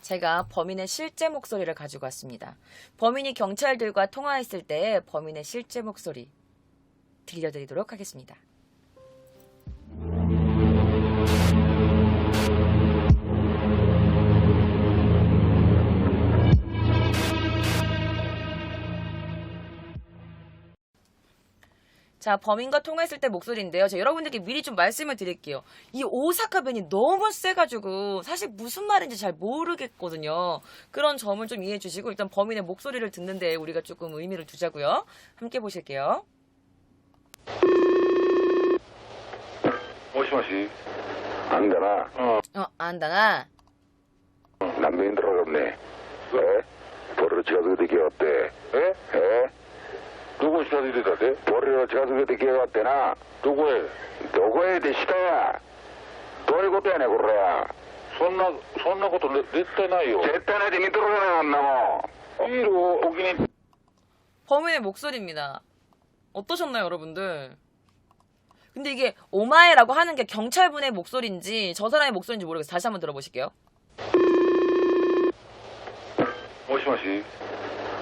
제가 범인의 실제 목소리를 가지고 왔습니다. 범인이 경찰들과 통화했을 때 범인의 실제 목소리 들려드리도록 하겠습니다. 자, 범인과 통화했을 때 목소리인데요. 자, 여러분들께 미리 좀 말씀을 드릴게요. 이 오사카 변이 너무 세가지고 사실 무슨 말인지 잘 모르겠거든요. 그런 점을 좀 이해해 주시고 일단 범인의 목소리를 듣는데 우리가 조금 의미를 두자고요. 함께 보실게요. もしもしあんだな 안다나. 남편이 들어갔네. 왜? 버리러 지가서 되게 왔대. 에? 누구 시간이 되다대? 버리러 지가서 되게 왔대나? 누구에 대시다야? どういうことやねこれや。そんなこと絶対ないよ。絶対ないで見とるかなあんなもん。ビールをお気に。 범인의 목소리입니다. 어떠셨나요, 여러분들? 근데 이게 오마에라고 하는 게 경찰분의 목소리인지 저 사람의 목소리인지 모르겠어요. 다시 한번 들어보실게요. もしもし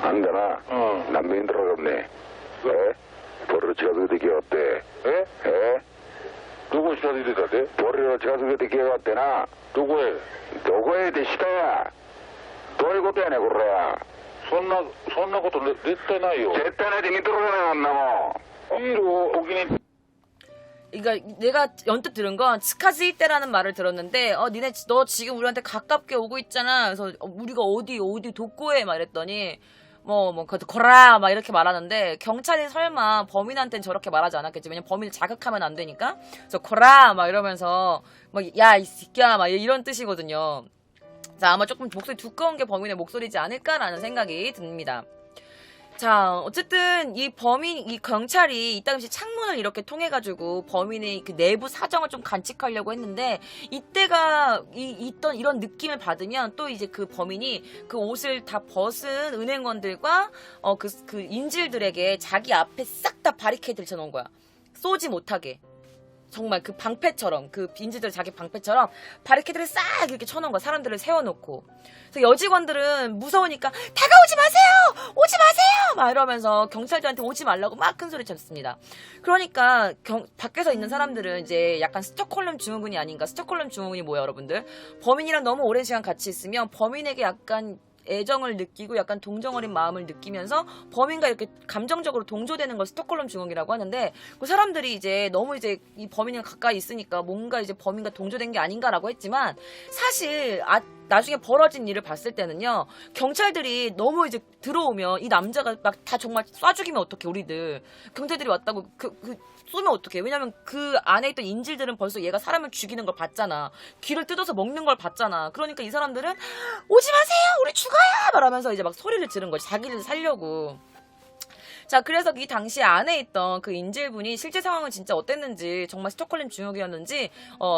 あんだな남편이 들어갔네. 왜? 버리러 지가서 되게 왔대. 에? 누구 시간이 되다대? 버리러 지가서 되게 왔대나? 누구에 대시다야? どういうことやねこれや。そんなこと絶対ないよ。絶対ないで見とるかなあんなもん。ビールをお気に。 그러니까 내가 언뜻 들은 건 스카즈이 때라는 말을 들었는데 니네 너 지금 우리한테 가깝게 오고 있잖아. 그래서 우리가 어디 독고해 막 이랬더니 거라 막 이렇게 말하는데 경찰이 설마 범인한테는 저렇게 말하지 않았겠지. 왜냐면 범인을 자극하면 안 되니까. 그래서 거라 막 이러면서 야 이 새끼야 막 이런 뜻이거든요. 자, 아마 조금 목소리 두꺼운 게 범인의 목소리지 않을까라는 생각이 듭니다. 자, 어쨌든 이 경찰이 이따금씩 창문을 이렇게 통해가지고 범인의 그 내부 사정을 좀 간직하려고 했는데 이때가 있던 이런 느낌을 받으면 또 이제 그 범인이 그 옷을 다 벗은 은행원들과 그 인질들에게 자기 앞에 싹 다 바리케이드를 쳐놓은 거야. 쏘지 못하게. 정말 그 방패처럼 그 인질들 자기 방패처럼 바리케이드를 싹 이렇게 쳐놓은 거야. 사람들을 세워놓고. 그래서 여직원들은 무서우니까 다가오지 마세요! 오지 마세요! 막 이러면서 경찰들한테 오지 말라고 막 큰 소리 쳤습니다. 그러니까 밖에서 있는 사람들은 이제 약간 스톡홀름 증후군이 아닌가. 스톡홀름 증후군이 뭐야 여러분들? 범인이랑 너무 오랜 시간 같이 있으면 범인에게 약간 애정을 느끼고 약간 동정어린 마음을 느끼면서 범인과 이렇게 감정적으로 동조되는 걸 스톡홀름 증후군이라고 하는데 그 사람들이 이제 너무 이제 이 범인이랑 가까이 있으니까 뭔가 이제 범인과 동조된 게 아닌가라고 했지만 사실 나중에 벌어진 일을 봤을 때는요 경찰들이 너무 이제 들어오면 이 남자가 막 다 정말 쏴 죽이면 어떡해 우리들 경찰들이 왔다고 쏘면 어떡해. 왜냐면 그 안에 있던 인질들은 벌써 얘가 사람을 죽이는 걸 봤잖아. 귀를 뜯어서 먹는 걸 봤잖아. 그러니까 이 사람들은 오지 마세요 우리 죽어요 말하면서 이제 막 소리를 지른 거지. 자기를 살려고. 자, 그래서 이 당시 안에 있던 그 인질분이 실제 상황은 진짜 어땠는지 정말 스톡홀름 증후군이었는지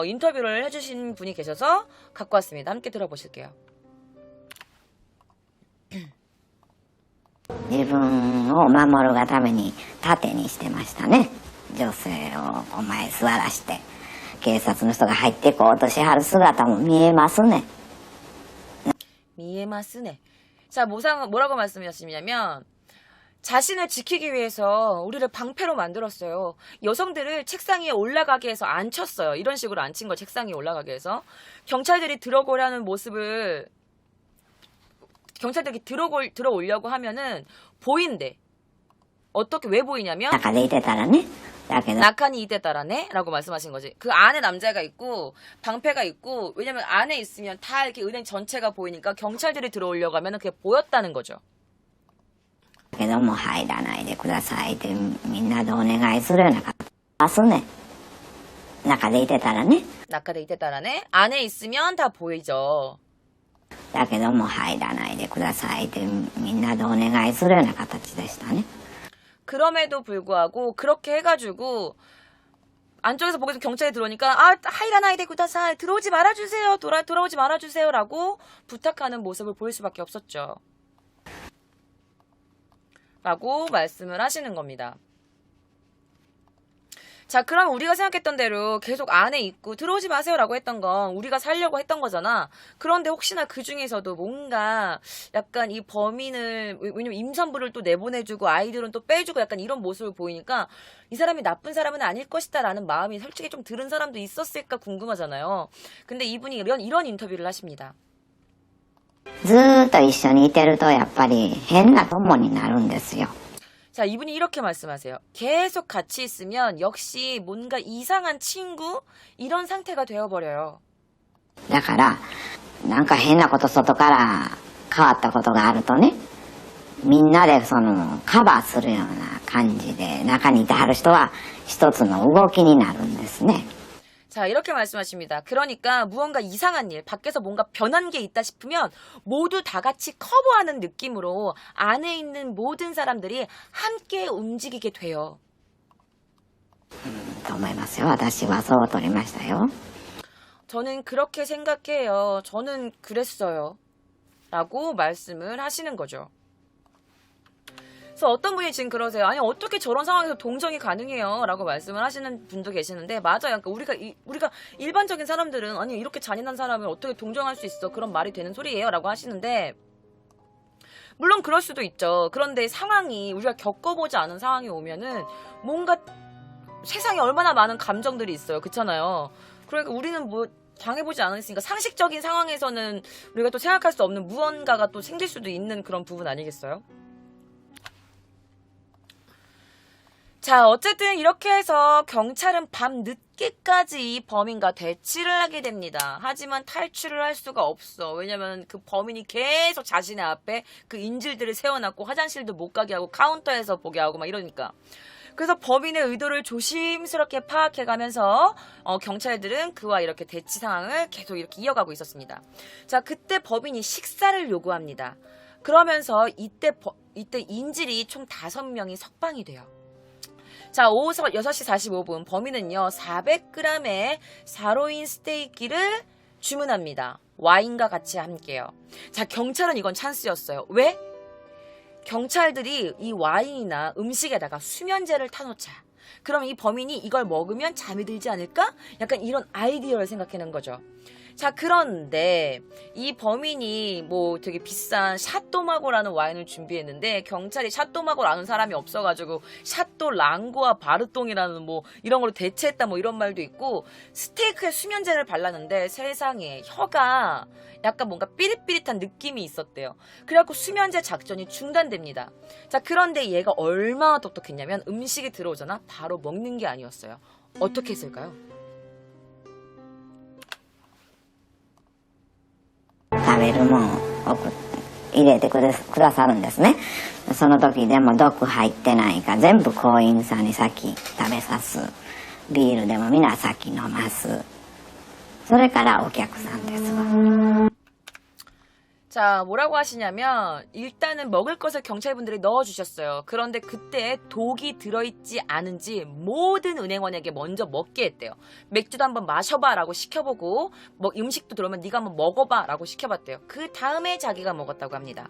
인터뷰를 해주신 분이 계셔서 갖고 왔습니다. 함께 들어보실게요. 自分を守るがために盾にしてましたね。女性をお前座らして警察の人が入ってこうとしはる姿も見えますね。 미에마스네. 자, 뭐라고 말씀하시냐면 자신을 지키기 위해서 우리를 방패로 만들었어요. 여성들을 책상 위에 올라가게 해서 앉혔어요. 이런 식으로 앉힌 거 책상 위에 올라가게 해서. 경찰들이 들어오려는 모습을 경찰들이 들어오려고 하면은 보인대. 어떻게 왜 보이냐면 中でいてたらね。だけど 낙하니 이때 따라네? 라고 말씀하신 거지. 그 안에 남자가 있고 방패가 있고 왜냐면 안에 있으면 다 이렇게 은행 전체가 보이니까 경찰들이 들어오려고 하면 그게 보였다는 거죠. だけども入らないでくださいってみんなでお願いするような方ますね。中でいてたらね。 낙하니 이때 따라네? 안에 있으면 다 보이죠. だけども入らないでくださいってみんなでお願いするような形でしたね。 그럼에도 불구하고 그렇게 해가지고 안쪽에서 보고서 경찰이 들어오니까 하이라나이데 구다사이 들어오지 말아주세요. 돌아오지 말아주세요 라고 부탁하는 모습을 보일 수밖에 없었죠. 라고 말씀을 하시는 겁니다. 자, 그럼 우리가 생각했던 대로 계속 안에 있고 들어오지 마세요라고 했던 건 우리가 살려고 했던 거잖아. 그런데 혹시나 그 중에서도 뭔가 약간 이 범인을, 왜냐면 임산부를 또 내보내주고 아이들은 또 빼주고 약간 이런 모습을 보이니까 이 사람이 나쁜 사람은 아닐 것이다 라는 마음이 솔직히 좀 들은 사람도 있었을까 궁금하잖아요. 근데 이분이 이런 인터뷰를 하십니다. ずーっと一緒にいてるとやっぱり変な友になるんですよ。 자, 이분이 이렇게 말씀하세요. 계속 같이 있으면 역시 뭔가 이상한 친구? 이런 상태가 되어버려요. だからなんか変なこと外から変わったことがあるとね、みんなでそのカバーするような感じで中にいてはる人は一つの動きになるんですね。 자, 이렇게 말씀하십니다. 그러니까 무언가 이상한 일, 밖에서 뭔가 변한 게 있다 싶으면 모두 다 같이 커버하는 느낌으로 안에 있는 모든 사람들이 함께 움직이게 돼요. と思いますよ。私はそう取りましたよ。 저는 그렇게 생각해요. 저는 그랬어요. 라고 말씀을 하시는 거죠. 그래서 어떤 분이 지금 그러세요. 아니 어떻게 저런 상황에서 동정이 가능해요? 라고 말씀을 하시는 분도 계시는데 맞아요. 그러니까 우리가 일반적인 사람들은 아니 이렇게 잔인한 사람을 어떻게 동정할 수 있어? 그런 말이 되는 소리예요. 라고 하시는데 물론 그럴 수도 있죠. 그런데 상황이 우리가 겪어보지 않은 상황이 오면은 뭔가 세상에 얼마나 많은 감정들이 있어요. 그렇잖아요. 그러니까 우리는 뭐 당해보지 않았으니까 상식적인 상황에서는 우리가 또 생각할 수 없는 무언가가 또 생길 수도 있는 그런 부분 아니겠어요? 자, 어쨌든 이렇게 해서 경찰은 밤 늦게까지 범인과 대치를 하게 됩니다. 하지만 탈출을 할 수가 없어. 왜냐면 그 범인이 계속 자신의 앞에 그 인질들을 세워놨고 화장실도 못 가게 하고 카운터에서 보게 하고 막 이러니까. 그래서 범인의 의도를 조심스럽게 파악해가면서 경찰들은 그와 이렇게 대치 상황을 계속 이렇게 이어가고 있었습니다. 자, 그때 범인이 식사를 요구합니다. 그러면서 이때 인질이 총 5명이 석방이 돼요. 자, 오후 6시 45분 범인은요 400g의 사로인 스테이키를 주문합니다. 와인과 같이 함께요. 자, 경찰은 이건 찬스였어요. 왜? 경찰들이 이 와인이나 음식에다가 수면제를 타놓자. 그럼 이 범인이 이걸 먹으면 잠이 들지 않을까? 약간 이런 아이디어를 생각하는 거죠. 자, 그런데 이 범인이 뭐 되게 비싼 샤또마고라는 와인을 준비했는데 경찰이 샤또마고를 아는 사람이 없어가지고 샤또 랑고와 바르똥이라는 뭐 이런 걸로 대체했다 뭐 이런 말도 있고 스테이크에 수면제를 발랐는데 세상에 혀가 약간 뭔가 삐릿삐릿한 느낌이 있었대요. 그래갖고 수면제 작전이 중단됩니다. 자, 그런데 얘가 얼마나 똑똑했냐면 음식이 들어오잖아 바로 먹는 게 아니었어요. 어떻게 했을까요? 食べるもんを入れてくださるんですね。その時でも毒入ってないか全部行員さんに先食べさす。ビールでも皆先飲ます。それからお客さんですわ。 자, 뭐라고 하시냐면 일단은 먹을 것을 경찰분들이 넣어주셨어요. 그런데 그때 독이 들어있지 않은지 모든 은행원에게 먼저 먹게 했대요. 맥주도 한번 마셔봐 라고 시켜보고 뭐 음식도 들어오면 네가 한번 먹어봐 라고 시켜봤대요. 그 다음에 자기가 먹었다고 합니다.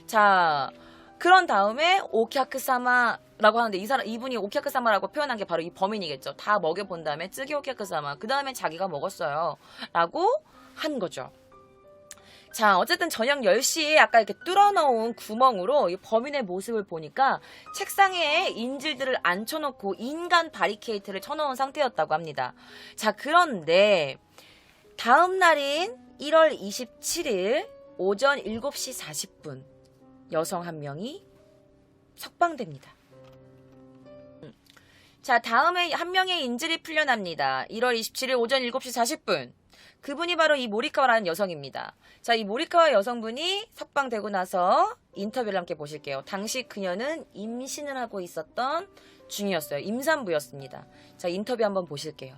자, 그런 다음에 오키하크사마라고 하는데 이분이 오키하크사마라고 표현한 게 바로 이 범인이겠죠. 다 먹여본 다음에 쯔기 오키하크사마 그 다음에 자기가 먹었어요 라고 한 거죠. 자, 어쨌든 저녁 10시에 아까 이렇게 뚫어놓은 구멍으로 이 범인의 모습을 보니까 책상에 인질들을 앉혀놓고 인간 바리케이트를 쳐놓은 상태였다고 합니다. 자, 그런데 다음 날인 1월 27일 오전 7시 40분 여성 한 명이 석방됩니다. 자, 다음에 한 명의 인질이 풀려납니다. 1월 27일 오전 7시 40분. 그분이 바로 이 모리카와라는 여성입니다. 자, 이 모리카와 여성분이 석방되고 나서 인터뷰를 함께 보실게요. 당시 그녀는 임신을 하고 있었던 중이었어요. 임산부였습니다. 자, 인터뷰 한번 보실게요.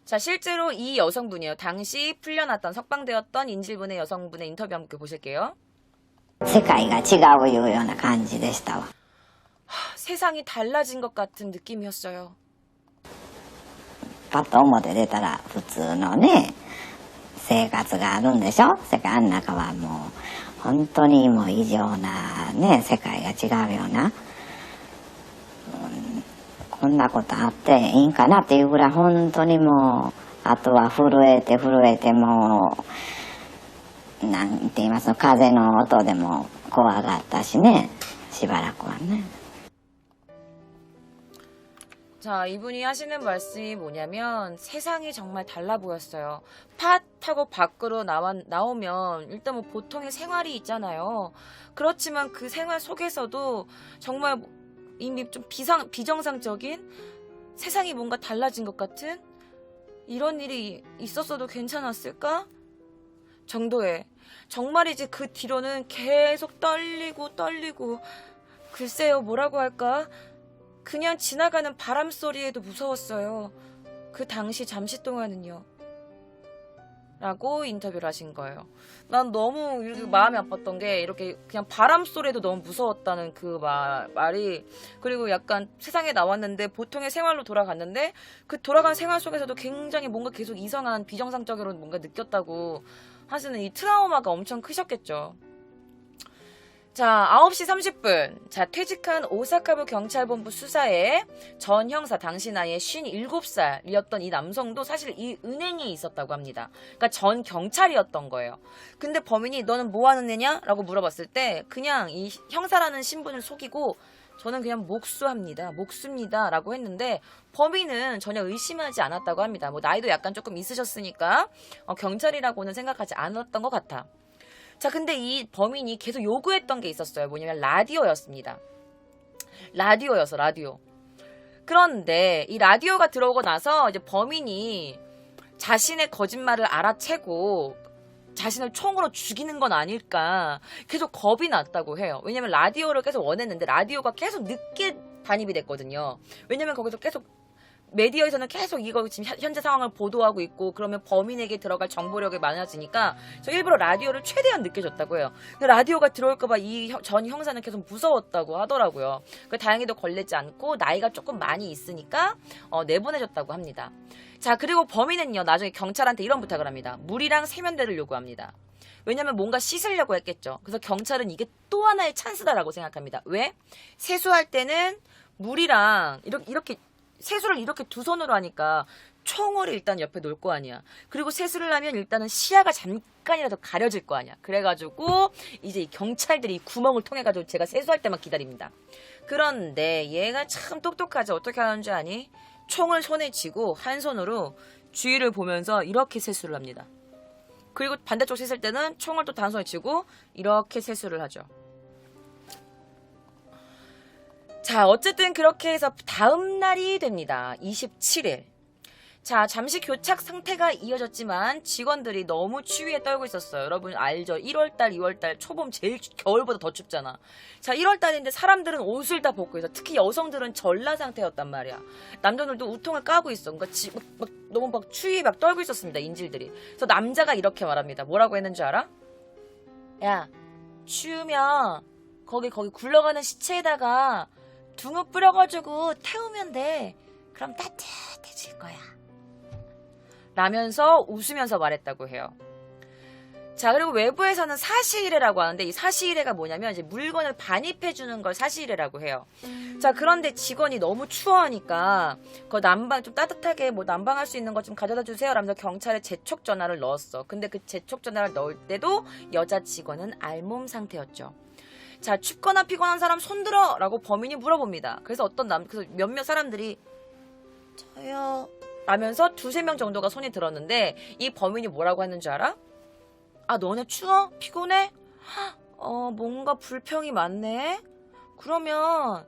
자, 실제로 이 여성분이요. 당시 풀려났던 석방되었던 인질분의 여성분의 인터뷰 함께 보실게요. 世界が違ういうような感じでしたわ。 세상이 달라진 것 같은 느낌이었어요. パッと表出たら普通のね生活があるんでしょ。世界の中はもう本当にもう異常なね世界が違うような、こんなことあっていいんかなっていうぐらい本当にもうあとは震えてもうなんて言いますの風の音でも怖かったしねしばらくはね。 자, 이분이 하시는 말씀이 뭐냐면 세상이 정말 달라 보였어요. 팟 하고 밖으로 나오면 일단 뭐 보통의 생활이 있잖아요. 그렇지만 그 생활 속에서도 정말 이미 좀 비정상적인 세상이 뭔가 달라진 것 같은 이런 일이 있었어도 괜찮았을까? 정도의 정말이지 그 뒤로는 계속 떨리고 글쎄요 뭐라고 할까? 그냥 지나가는 바람 소리에도 무서웠어요. 그 당시 잠시 동안은요. 라고 인터뷰를 하신 거예요. 난 너무 이렇게 마음이 아팠던 게 이렇게 그냥 바람 소리에도 너무 무서웠다는 그 말이 그리고 약간 세상에 나왔는데 보통의 생활로 돌아갔는데 그 돌아간 생활 속에서도 굉장히 뭔가 계속 이상한 비정상적으로 뭔가 느꼈다고 하시는 이 트라우마가 엄청 크셨겠죠. 자, 9시 30분. 자, 퇴직한 오사카부 경찰본부 수사에 전 형사 당시 나이에 57살이었던 이 남성도 사실 이 은행에 있었다고 합니다. 그러니까 전 경찰이었던 거예요. 근데 범인이 너는 뭐 하는 애냐? 라고 물어봤을 때 그냥 이 형사라는 신분을 속이고 저는 그냥 목수입니다. 라고 했는데 범인은 전혀 의심하지 않았다고 합니다. 뭐 나이도 약간 조금 있으셨으니까 경찰이라고는 생각하지 않았던 것 같아. 자, 근데 이 범인이 계속 요구했던 게 있었어요. 뭐냐면 라디오였습니다. 라디오. 그런데 이 라디오가 들어오고 나서 이제 범인이 자신의 거짓말을 알아채고 자신을 총으로 죽이는 건 아닐까 계속 겁이 났다고 해요. 왜냐면 라디오를 계속 원했는데 라디오가 계속 늦게 반입이 됐거든요. 왜냐면 거기서 계속 메디어에서는 계속 이거 지금 현재 상황을 보도하고 있고 그러면 범인에게 들어갈 정보력이 많아지니까 저 일부러 라디오를 최대한 늦게 줬다고 해요. 근데 라디오가 들어올까봐 이 전 형사는 계속 무서웠다고 하더라고요. 다행히도 걸리지 않고 나이가 조금 많이 있으니까 내보내줬다고 합니다. 자, 그리고 범인은요 나중에 경찰한테 이런 부탁을 합니다. 물이랑 세면대를 요구합니다. 왜냐면 뭔가 씻으려고 했겠죠. 그래서 경찰은 이게 또 하나의 찬스다라고 생각합니다. 왜? 세수할 때는 물이랑 이렇게 세수를 이렇게 두 손으로 하니까 총을 일단 옆에 놓을 거 아니야. 그리고 세수를 하면 일단은 시야가 잠깐이라도 가려질 거 아니야. 그래가지고 이제 이 경찰들이 구멍을 통해가지고 제가 세수할 때만 기다립니다. 그런데 얘가 참 똑똑하지. 어떻게 하는 줄 아니? 총을 손에 쥐고 한 손으로 주위를 보면서 이렇게 세수를 합니다. 그리고 반대쪽 씻을 때는 총을 또 단손에 쥐고 이렇게 세수를 하죠. 자, 어쨌든 그렇게 해서 다음 날이 됩니다. 27일. 자, 잠시 교착 상태가 이어졌지만 직원들이 너무 추위에 떨고 있었어요. 여러분 알죠? 1월달, 2월달 초봄 제일 겨울보다 더 춥잖아. 자, 1월달인데 사람들은 옷을 다 벗고 있어. 특히 여성들은 전라 상태였단 말이야. 남자들도 우통을 까고 있어. 그러니까 너무 막 추위에 막 떨고 있었습니다. 인질들이. 그래서 남자가 이렇게 말합니다. 뭐라고 했는지 알아? 야, 추우면 거기 굴러가는 시체에다가 둥을 뿌려가지고 태우면 돼. 그럼 따뜻해질 거야. 라면서 웃으면서 말했다고 해요. 자, 그리고 외부에서는 사시이레라고 하는데 이 사시이레가 뭐냐면 이제 물건을 반입해주는 걸 사시이레라고 해요. 자, 그런데 직원이 너무 추워하니까 그 난방 좀 따뜻하게 뭐 난방할 수 있는 것 좀 가져다 주세요. 라면서 경찰에 재촉 전화를 넣었어. 근데 그 재촉 전화를 넣을 때도 여자 직원은 알몸 상태였죠. 자, 춥거나 피곤한 사람 손들어! 라고 범인이 물어봅니다. 그래서 그래서 몇몇 사람들이 저요 라면서 2-3명 정도가 손이 들었는데 이 범인이 뭐라고 했는 줄 알아? 아, 너네 추워? 피곤해? 뭔가 불평이 많네? 그러면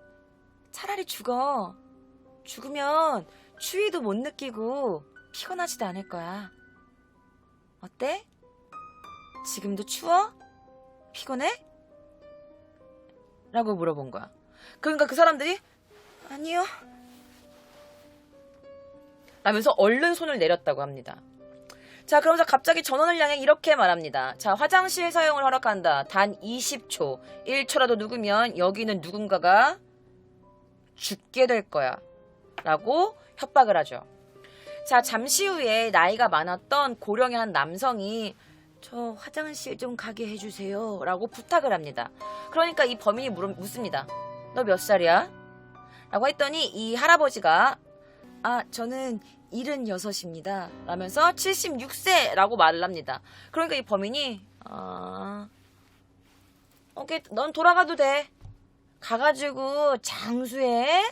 차라리 죽어. 죽으면 추위도 못 느끼고 피곤하지도 않을 거야. 어때? 지금도 추워? 피곤해? 라고 물어본 거야. 그러니까 그 사람들이 아니요 라면서 얼른 손을 내렸다고 합니다. 자, 그러면서 갑자기 전원을 향해 이렇게 말합니다. 자, 화장실 사용을 허락한다. 단 20초. 1초라도 누구면 여기는 누군가가 죽게 될 거야. 라고 협박을 하죠. 자, 잠시 후에 나이가 많았던 고령의 한 남성이 저 화장실 좀 가게 해주세요. 라고 부탁을 합니다. 그러니까 이 범인이 묻습니다. 너 몇 살이야? 라고 했더니 이 할아버지가 저는 76입니다 라면서 76세라고 말을 합니다. 그러니까 이 범인이 오케이, 넌 돌아가도 돼. 가가지고 장수해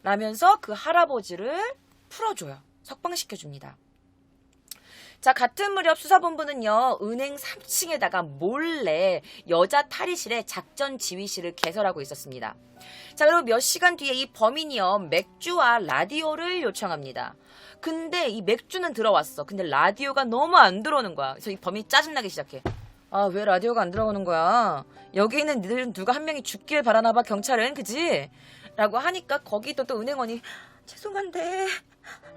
라면서 그 할아버지를 풀어줘요. 석방시켜줍니다. 자, 같은 무렵 수사본부는요, 은행 3층에다가 몰래 여자 탈의실에 작전 지휘실을 개설하고 있었습니다. 자, 그리고 몇 시간 뒤에 이 범인이요, 맥주와 라디오를 요청합니다. 근데 이 맥주는 들어왔어. 근데 라디오가 너무 안 들어오는 거야. 그래서 이 범인이 짜증나기 시작해. 왜 라디오가 안 들어오는 거야? 여기 있는 니들 누가 한 명이 죽길 바라나 봐, 경찰은. 그지? 라고 하니까 거기 또 은행원이 죄송한데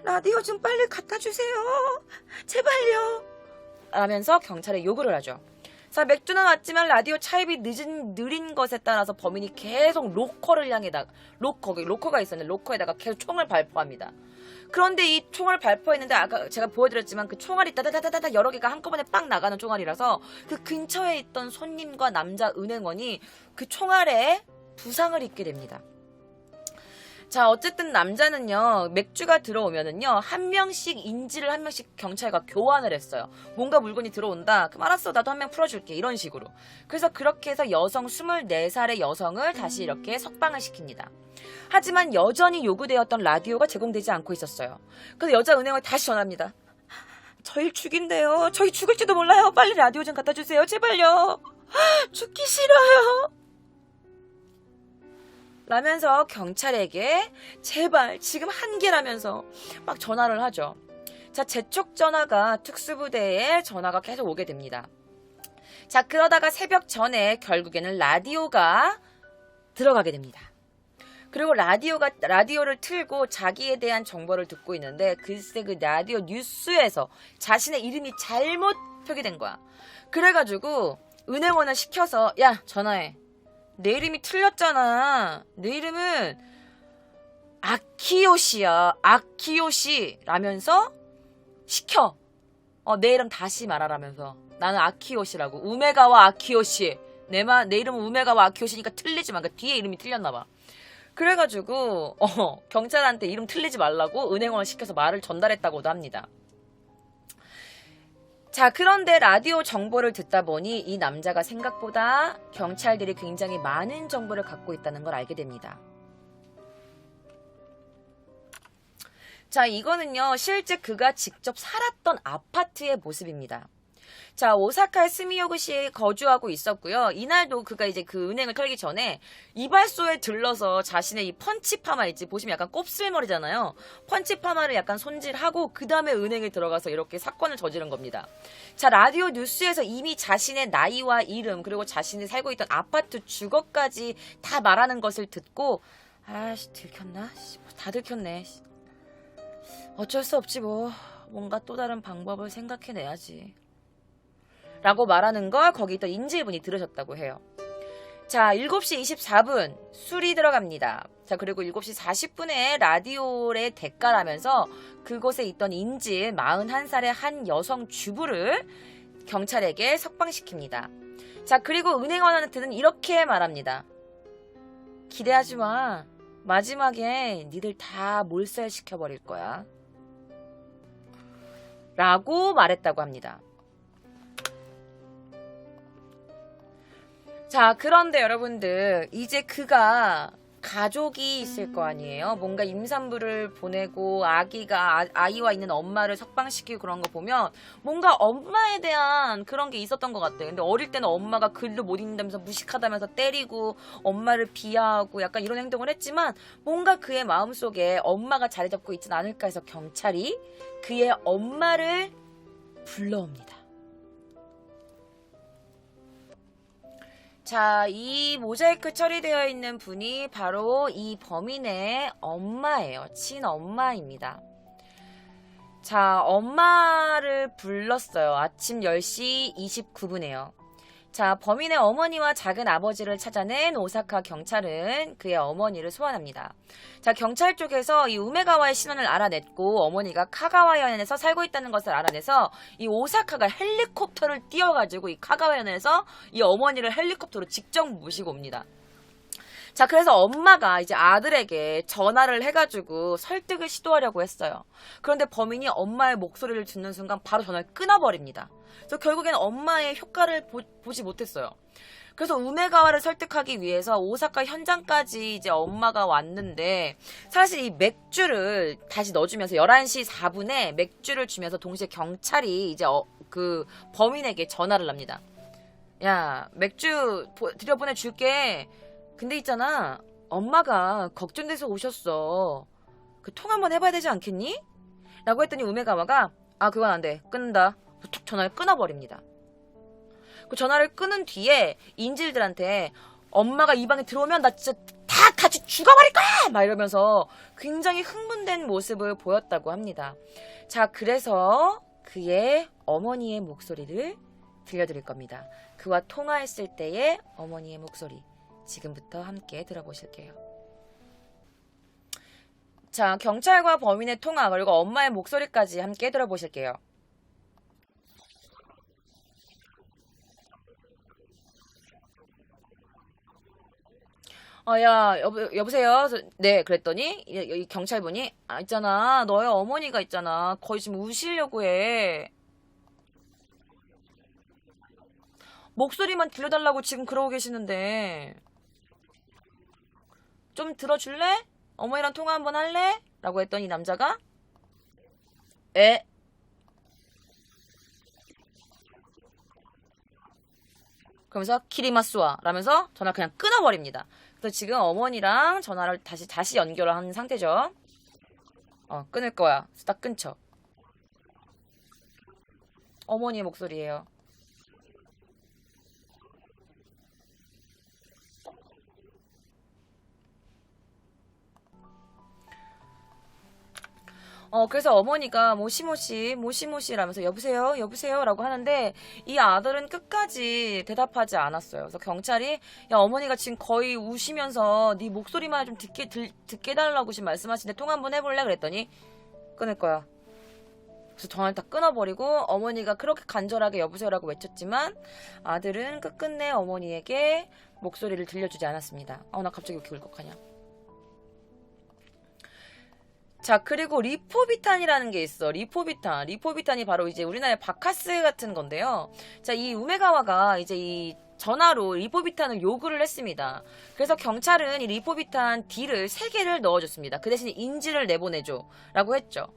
라디오 좀 빨리 갖다 주세요. 제발요. 라면서 경찰에 요구를 하죠. 자, 맥주는 왔지만 라디오 차입이 느린 것에 따라서 범인이 계속 로커를 향해다가 로커가 있었는데 로커에다가 계속 총을 발포합니다. 그런데 이 총을 발포했는데 아까 제가 보여드렸지만 그 총알이 따다다다다 여러 개가 한꺼번에 빵 나가는 총알이라서 그 근처에 있던 손님과 남자 은행원이 그 총알에 부상을 입게 됩니다. 자, 어쨌든 남자는요, 맥주가 들어오면은요, 한 명씩 인질을 한 명씩 경찰과 교환을 했어요. 뭔가 물건이 들어온다. 그럼 알았어, 나도 한 명 풀어줄게. 이런 식으로. 그래서 그렇게 해서 24살의 여성을 다시 이렇게 석방을 시킵니다. 하지만 여전히 요구되었던 라디오가 제공되지 않고 있었어요. 그래서 여자 은행을 다시 전화합니다. 저희 죽인대요. 저희 죽을지도 몰라요. 빨리 라디오 좀 갖다 주세요. 제발요. 죽기 싫어요. 라면서 경찰에게 제발 지금 한계라면서 막 전화를 하죠. 자, 재촉 전화가 특수부대에 전화가 계속 오게 됩니다. 자, 그러다가 새벽 전에 결국에는 라디오가 들어가게 됩니다. 그리고 라디오를 틀고 자기에 대한 정보를 듣고 있는데 글쎄 그 라디오 뉴스에서 자신의 이름이 잘못 표기된 거야. 그래가지고 은행원을 시켜서 야, 전화해. 내 이름이 틀렸잖아. 내 이름은 아키요시야. 아키요시 라면서 시켜. 내 이름 다시 말하라면서. 나는 아키요시라고. 우메가와 아키요시. 내 이름은 우메가와 아키요시니까 틀리지만 그 뒤에 이름이 틀렸나봐. 그래가지고 경찰한테 이름 틀리지 말라고 은행원을 시켜서 말을 전달했다고도 합니다. 자, 그런데 라디오 정보를 듣다 보니 이 남자가 생각보다 경찰들이 굉장히 많은 정보를 갖고 있다는 걸 알게 됩니다. 자, 이거는요, 실제 그가 직접 살았던 아파트의 모습입니다. 자, 오사카의 스미요구시에 거주하고 있었고요. 이날도 그가 이제 그 은행을 털기 전에 이발소에 들러서 자신의 이 펀치파마 있지, 보시면 약간 곱슬머리잖아요. 펀치파마를 약간 손질하고 그 다음에 은행에 들어가서 이렇게 사건을 저지른 겁니다. 자, 라디오 뉴스에서 이미 자신의 나이와 이름 그리고 자신이 살고 있던 아파트 주거까지 다 말하는 것을 듣고 들켰나? 다 들켰네. 어쩔 수 없지 뭐. 뭔가 또 다른 방법을 생각해내야지. 라고 말하는 걸 거기 있던 인질분이 들으셨다고 해요. 자, 7시 24분 술이 들어갑니다. 자, 그리고 7시 40분에 라디오에 대가라면서 그곳에 있던 인질 41살의 한 여성 주부를 경찰에게 석방시킵니다. 자, 그리고 은행원한테는 이렇게 말합니다. 기대하지 마. 마지막에 니들 다 몰살시켜버릴 거야. 라고 말했다고 합니다. 자, 그런데 여러분들 이제 그가 가족이 있을 거 아니에요. 뭔가 임산부를 보내고 아이와 있는 엄마를 석방시키고 그런 거 보면 뭔가 엄마에 대한 그런 게 있었던 것 같아요. 근데 어릴 때는 엄마가 글도 못 읽는다면서 무식하다면서 때리고 엄마를 비하하고 약간 이런 행동을 했지만 뭔가 그의 마음속에 엄마가 자리 잡고 있진 않을까 해서 경찰이 그의 엄마를 불러옵니다. 자, 이 모자이크 처리되어 있는 분이 바로 이 범인의 엄마예요. 친엄마입니다. 자, 엄마를 불렀어요. 아침 10시 29분에요. 자, 범인의 어머니와 작은 아버지를 찾아낸 오사카 경찰은 그의 어머니를 소환합니다. 자, 경찰 쪽에서 이 우메가와의 신원을 알아냈고 어머니가 카가와현에서 살고 있다는 것을 알아내서 이 오사카가 헬리콥터를 띄워가지고 이 카가와현에서 이 어머니를 헬리콥터로 직접 모시고 옵니다. 자, 그래서 엄마가 이제 아들에게 전화를 해가지고 설득을 시도하려고 했어요. 그런데 범인이 엄마의 목소리를 듣는 순간 바로 전화를 끊어버립니다. 그래서 결국에는 엄마의 효과를 보지 못했어요. 그래서 우메가와를 설득하기 위해서 오사카 현장까지 이제 엄마가 왔는데, 사실 이 맥주를 다시 넣어주면서 11시 4분에 맥주를 주면서 동시에 경찰이 이제 그 범인에게 전화를 합니다. 야, 맥주 들여보내줄게. 근데 있잖아, 엄마가 걱정돼서 오셨어. 그 통 한번 해봐야 되지 않겠니? 라고 했더니 우메가와가 그건 안 돼. 끊는다. 툭 전화를 끊어버립니다. 그 전화를 끊은 뒤에 인질들한테 엄마가 이 방에 들어오면 나 진짜 다 같이 죽어버릴 거야! 막 이러면서 굉장히 흥분된 모습을 보였다고 합니다. 자, 그래서 그의 어머니의 목소리를 들려드릴 겁니다. 그와 통화했을 때의 어머니의 목소리. 지금부터 함께 들어보실게요. 자, 경찰과 범인의 통화, 그리고 엄마의 목소리까지 함께 들어보실게요. 야, 여보세요? 네, 그랬더니, 이 경찰분이, 있잖아. 너의 어머니가 있잖아. 거의 지금 우시려고 해. 목소리만 들려달라고 지금 그러고 계시는데, 좀 들어줄래? 어머니랑 통화 한번 할래? 라고 했더니 남자가, 에? 그러면서, 키리마스와 라면서 전화 그냥 끊어버립니다. 그래서 지금 어머니랑 전화를 다시 연결을 한 상태죠. 끊을 거야. 그래서 딱 끊죠. 어머니의 목소리예요. 그래서 어머니가 모시모시 라면서 여보세요 라고 하는데, 이 아들은 끝까지 대답하지 않았어요. 그래서 경찰이, 야, 어머니가 지금 거의 우시면서 네 목소리만 좀 듣게 해달라고 지금 말씀하시는데 통화 한번 해볼래? 그랬더니 끊을 거야. 그래서 전화를 딱 끊어버리고, 어머니가 그렇게 간절하게 여보세요라고 외쳤지만 아들은 끝끝내 어머니에게 목소리를 들려주지 않았습니다. 나 갑자기 왜 이렇게 울컥하냐. 자, 그리고 리포비탄이라는 게 있어. 리포비탄이 바로 이제 우리나라의 바카스 같은 건데요. 자, 이 우메가와가 이제 이 전화로 리포비탄을 요구를 했습니다. 그래서 경찰은 이 리포비탄 D를 3개를 넣어줬습니다. 그 대신 인질을 내보내줘 라고 했죠.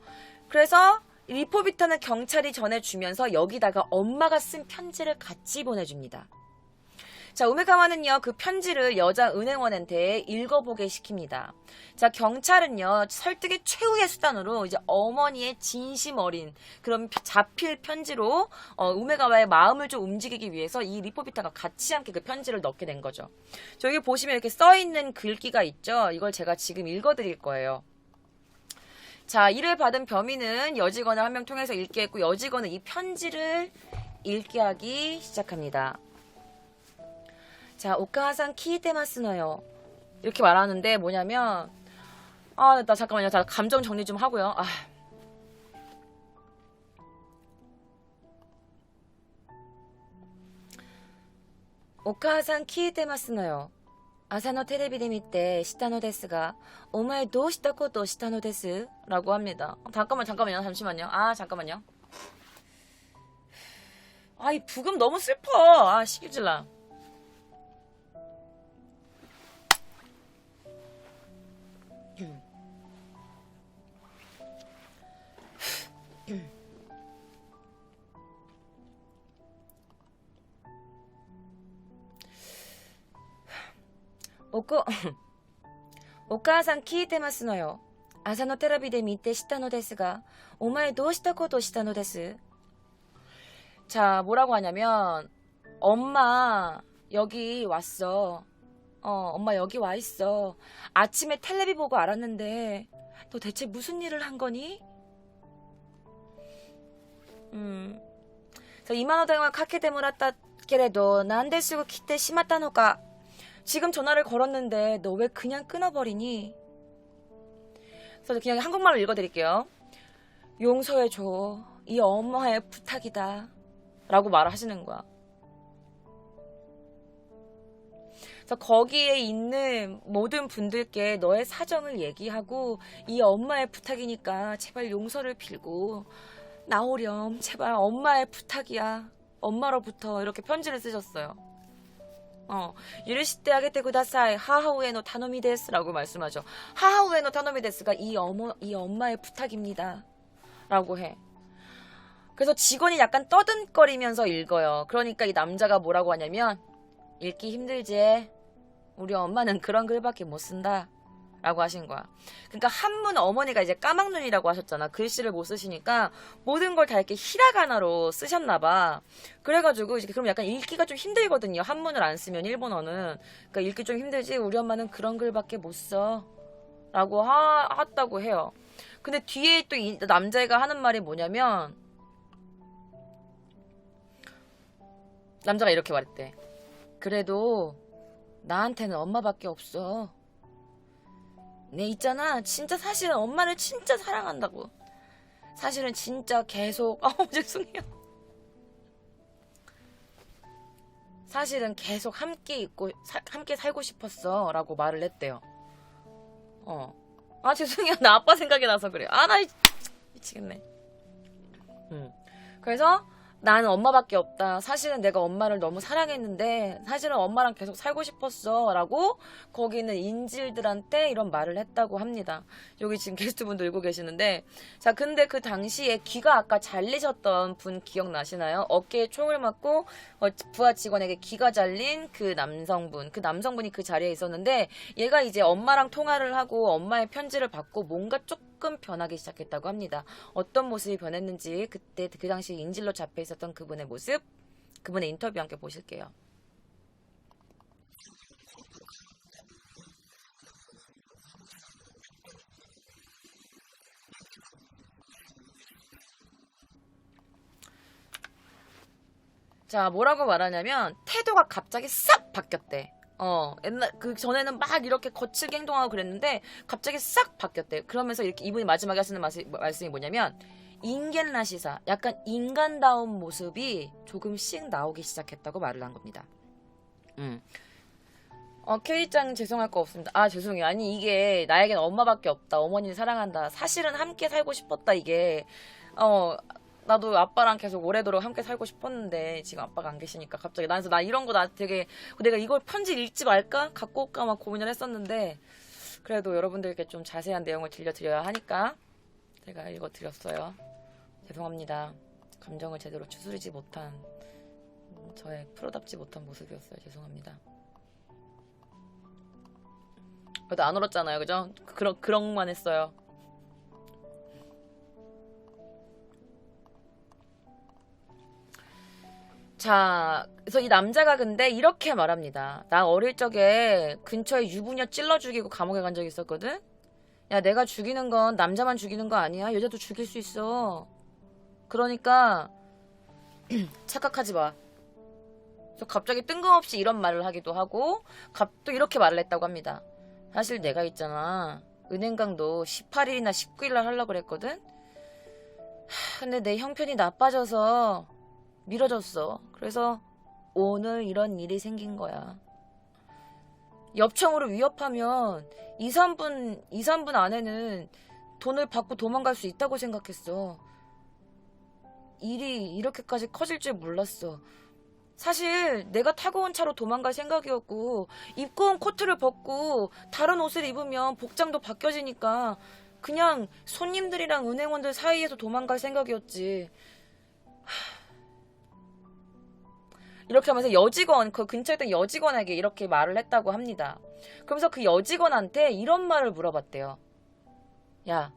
그래서 리포비탄을 경찰이 전해주면서 여기다가 엄마가 쓴 편지를 같이 보내줍니다. 자, 우메가와는요, 그 편지를 여자 은행원한테 읽어보게 시킵니다. 자, 경찰은요, 설득의 최후의 수단으로 이제 어머니의 진심 어린 그런 자필 편지로 우메가와의 마음을 좀 움직이기 위해서 이 리포비탄과 같이 함께 그 편지를 넣게 된 거죠. 저기 보시면 이렇게 써있는 글귀가 있죠. 이걸 제가 지금 읽어드릴 거예요. 자, 이를 받은 범인은 여직원을 한 명 통해서 읽게 했고, 여직원은 이 편지를 읽게 하기 시작합니다. 자, 오카하산 키이테마스너요. 이렇게 말하는데 뭐냐면, 나 잠깐만요. 자, 감정 정리 좀 하고요. 오카하산 키이테마스너요. 아사노 테레비で見てしたのですが、お前どうしたことをしたのです? 라고 합니다. 잠깐만요. 잠깐만요. 이 부금 너무 슬퍼. 시기질라.お母さん聞いてますのよ。朝のテレビで見てしたのですが、お前どうしたことしたのです? 자, 뭐라고 하냐면, 엄마 여기 왔어. 엄마 여기 와 있어. 아침에 텔레비 보고 알았는데 너 대체 무슨 일을 한 거니? 今の電話かけてもらったけれどなんですぐ来てしまったのか? 지금 전화를 걸었는데 너 왜 그냥 끊어버리니? 그래서 그냥 한국말로 읽어드릴게요. 용서해줘. 이 엄마의 부탁이다. 라고 말을 하시는 거야. 그래서 거기에 있는 모든 분들께 너의 사정을 얘기하고 이 엄마의 부탁이니까 제발 용서를 빌고 나오렴. 제발 엄마의 부탁이야. 엄마로부터 이렇게 편지를 쓰셨어요. 유르시테 아게테 구다사이 하하우에노 타노미 데스라고 말씀하죠. 하하우에노 타노미 데스가 이 엄마의 부탁입니다. 라고 해. 그래서 직원이 약간 떠듬거리면서 읽어요. 그러니까 이 남자가 뭐라고 하냐면 읽기 힘들지. 우리 엄마는 그런 글밖에 못 쓴다. 라고 하신 거야. 그러니까 한문 어머니가 이제 까막눈이라고 하셨잖아. 글씨를 못 쓰시니까 모든 걸 다 이렇게 히라가나로 쓰셨나봐. 그래가지고 이제 그럼 약간 읽기가 좀 힘들거든요. 한문을 안 쓰면 일본어는. 그러니까 읽기 좀 힘들지. 우리 엄마는 그런 글밖에 못 써. 라고 했다고 해요. 근데 뒤에 또 이 남자애가 하는 말이 뭐냐면 남자가 이렇게 말했대. 그래도 나한테는 엄마밖에 없어. 내 있잖아. 진짜 사실은 엄마를 진짜 사랑한다고. 사실은 진짜 계속 죄송해요. 사실은 계속 함께 함께 살고 싶었어. 라고 말을 했대요. 죄송해요. 나 아빠 생각이 나서 그래요. 나 미치겠네. 그래서 나는 엄마밖에 없다. 사실은 내가 엄마를 너무 사랑했는데 사실은 엄마랑 계속 살고 싶었어. 라고 거기 있는 인질들한테 이런 말을 했다고 합니다. 여기 지금 게스트분도 읽고 계시는데 자 근데 그 당시에 귀가 아까 잘리셨던 분 기억나시나요? 어깨에 총을 맞고 부하 직원에게 귀가 잘린 그 남성분이 그 자리에 있었는데 얘가 이제 엄마랑 통화를 하고 엄마의 편지를 받고 뭔가 조금 변하기 시작했다고 합니다. 어떤 모습이 변했는지 그때 그 당시 인질로 잡혀 있었던 그분의 모습, 그분의 인터뷰 함께 보실게요. 자, 뭐라고 말하냐면 태도가 갑자기 싹 바뀌었대. 옛날 그 전에는 막 이렇게 거칠게 행동하고 그랬는데 갑자기 싹 바뀌었대. 그러면서 이렇게 이분이 마지막에 하시는 말씀이 뭐냐면 인겐라시사, 약간 인간다운 모습이 조금씩 나오기 시작했다고 말을 한 겁니다. K짱 죄송할 거 없습니다. 죄송해요. 아니 이게 나에겐 엄마밖에 없다. 어머니를 사랑한다. 사실은 함께 살고 싶었다. 이게 나도 아빠랑 계속 오래도록 함께 살고 싶었는데 지금 아빠가 안 계시니까 갑자기 나 이런 거 나 되게 내가 이걸 편지 읽지 말까 갖고 올까 막 고민을 했었는데 그래도 여러분들께 좀 자세한 내용을 들려드려야 하니까 제가 읽어드렸어요. 죄송합니다. 감정을 제대로 추스리지 못한 저의 프로답지 못한 모습이었어요. 죄송합니다. 그래도 안 울었잖아요. 그죠? 그런만 했어요. 자, 그래서 이 남자가 근데 이렇게 말합니다. 나 어릴 적에 근처에 유부녀 찔러 죽이고 감옥에 간 적이 있었거든? 야, 내가 죽이는 건 남자만 죽이는 거 아니야. 여자도 죽일 수 있어. 그러니까 착각하지 마. 그래서 갑자기 뜬금없이 이런 말을 하기도 하고 또 이렇게 말을 했다고 합니다. 사실 내가 있잖아. 은행강도 18일이나 19일날 하려고 그랬거든? 근데 내 형편이 나빠져서 미뤄졌어. 그래서 오늘 이런 일이 생긴 거야. 엽청으로 위협하면 2, 3분 안에는 돈을 받고 도망갈 수 있다고 생각했어. 일이 이렇게까지 커질 줄 몰랐어. 사실 내가 타고 온 차로 도망갈 생각이었고 입고 온 코트를 벗고 다른 옷을 입으면 복장도 바뀌어지니까 그냥 손님들이랑 은행원들 사이에서 도망갈 생각이었지. 이렇게 하면서 그 근처에 있던 여직원에게 이렇게 말을 했다고 합니다. 그러면서 그 여직원한테 이런 말을 물어봤대요. 야,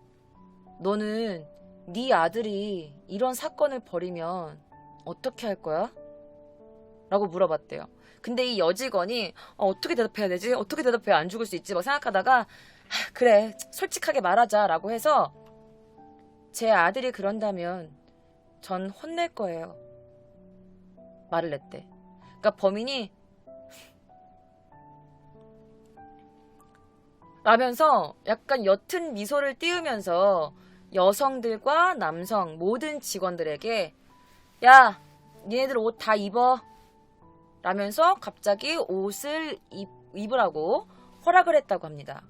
너는 네 아들이 이런 사건을 벌이면 어떻게 할 거야? 라고 물어봤대요. 근데 이 여직원이 어떻게 대답해야 되지? 어떻게 대답해야 안 죽을 수 있지? 막 생각하다가 그래, 솔직하게 말하자 라고 해서 제 아들이 그런다면 전 혼낼 거예요. 말을 냈대. 그러니까 범인이 라면서 약간 옅은 미소를 띄우면서 여성들과 남성 모든 직원들에게 야, 니네들 옷 다 입어 라면서 갑자기 옷을 입으라고 허락을 했다고 합니다.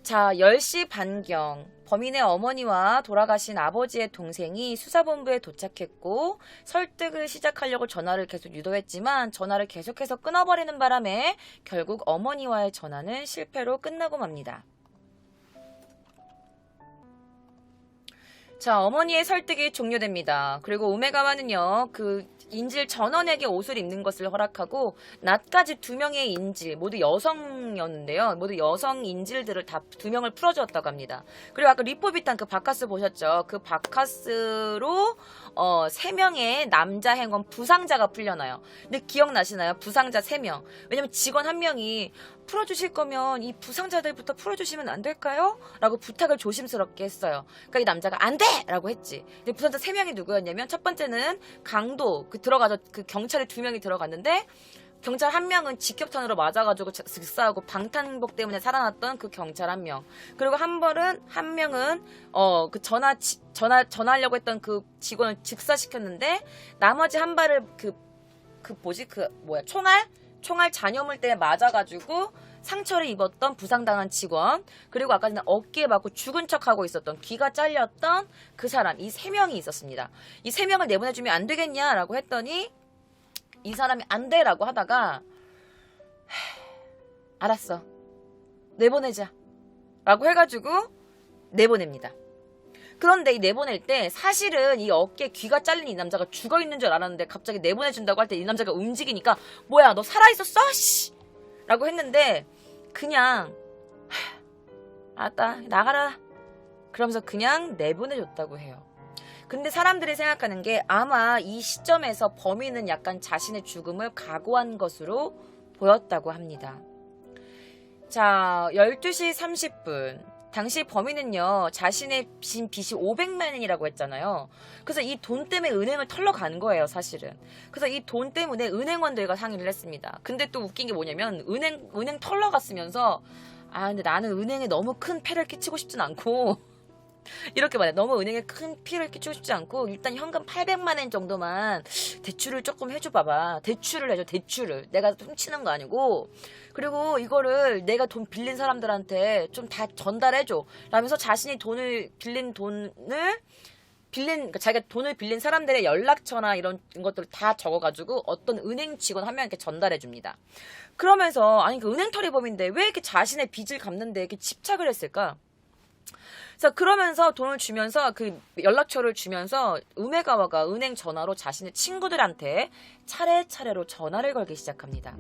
자, 10시 반경 범인의 어머니와 돌아가신 아버지의 동생이 수사본부에 도착했고 설득을 시작하려고 전화를 계속 유도했지만 전화를 계속해서 끊어버리는 바람에 결국 어머니와의 전화는 실패로 끝나고 맙니다. 자, 어머니의 설득이 종료됩니다. 그리고 우메가와는요, 그 인질 전원에게 옷을 입는 것을 허락하고 낮까지 2명의 인질, 모두 여성이었는데요. 모두 여성 인질들을 다 2명을 풀어주었다고 합니다. 그리고 아까 리포비탄 그 바카스 보셨죠? 그 바카스로 3명의 남자 행원 부상자가 풀려나요. 근데 기억나시나요? 부상자 3명. 왜냐면 직원 1명이 풀어주실 거면 이 부상자들부터 풀어주시면 안 될까요? 라고 부탁을 조심스럽게 했어요. 그러니까 이 남자가 안 돼! 라고 했지. 근데 부상자 3명이 누구였냐면 첫 번째는 강도, 들어가서 그 경찰이 2명이 들어갔는데 경찰 1명은 직격탄으로 맞아가지고 즉사하고 방탄복 때문에 살아났던 그 경찰 1명. 그리고 한 명은 그 전화하려고 했던 그 직원을 즉사시켰는데 나머지 한 발을 총알 잔여물 때문에 맞아가지고 상처를 입었던 부상당한 직원, 그리고 아까 전에 어깨에 맞고 죽은 척하고 있었던 귀가 잘렸던 그 사람, 이 3명이 있었습니다. 이 3명을 내보내주면 안 되겠냐라고 했더니 이 사람이 안 돼라고 하다가 알았어, 내보내자 라고 해가지고 내보냅니다. 그런데 이 내보낼 때 사실은 이 어깨에 귀가 잘린 이 남자가 죽어있는 줄 알았는데 갑자기 내보내준다고 할 때 이 남자가 움직이니까 뭐야 너 살아있었어? 씨! 라고 했는데 그냥 알았다 나가라 그러면서 그냥 내보내줬다고 해요. 근데 사람들이 생각하는 게 아마 이 시점에서 범인은 약간 자신의 죽음을 각오한 것으로 보였다고 합니다. 자, 12시 30분 당시 범인은요 자신의 빚이 500만 원이라고 했잖아요. 그래서 이 돈 때문에 은행을 털러 간 거예요 사실은. 그래서 이 돈 때문에 은행원들과 상의를 했습니다. 근데 또 웃긴 게 뭐냐면 은행 털러 갔으면서 근데 나는 은행에 너무 큰 폐를 끼치고 싶진 않고 이렇게 말해. 너무 은행에 큰 피해를 끼치고 싶지 않고 일단 현금 800만 원 정도만 대출을 조금 해줘봐봐. 대출을 해줘. 대출을. 내가 훔치는 거 아니고. 그리고 이거를 내가 돈 빌린 사람들한테 좀 다 전달해줘. 라면서 자신이 그러니까 자기가 돈을 빌린 사람들의 연락처나 이런 것들을 다 적어가지고 어떤 은행 직원 1명한테 전달해줍니다. 그러면서 아니 그 은행털이 범인데 왜 이렇게 자신의 빚을 갚는데 이렇게 집착을 했을까? 그래서 그러면서 돈을 주면서 그 연락처를 주면서 우메가와가 은행 전화로 자신의 친구들한테 차례차례로 전화를 걸기 시작합니다.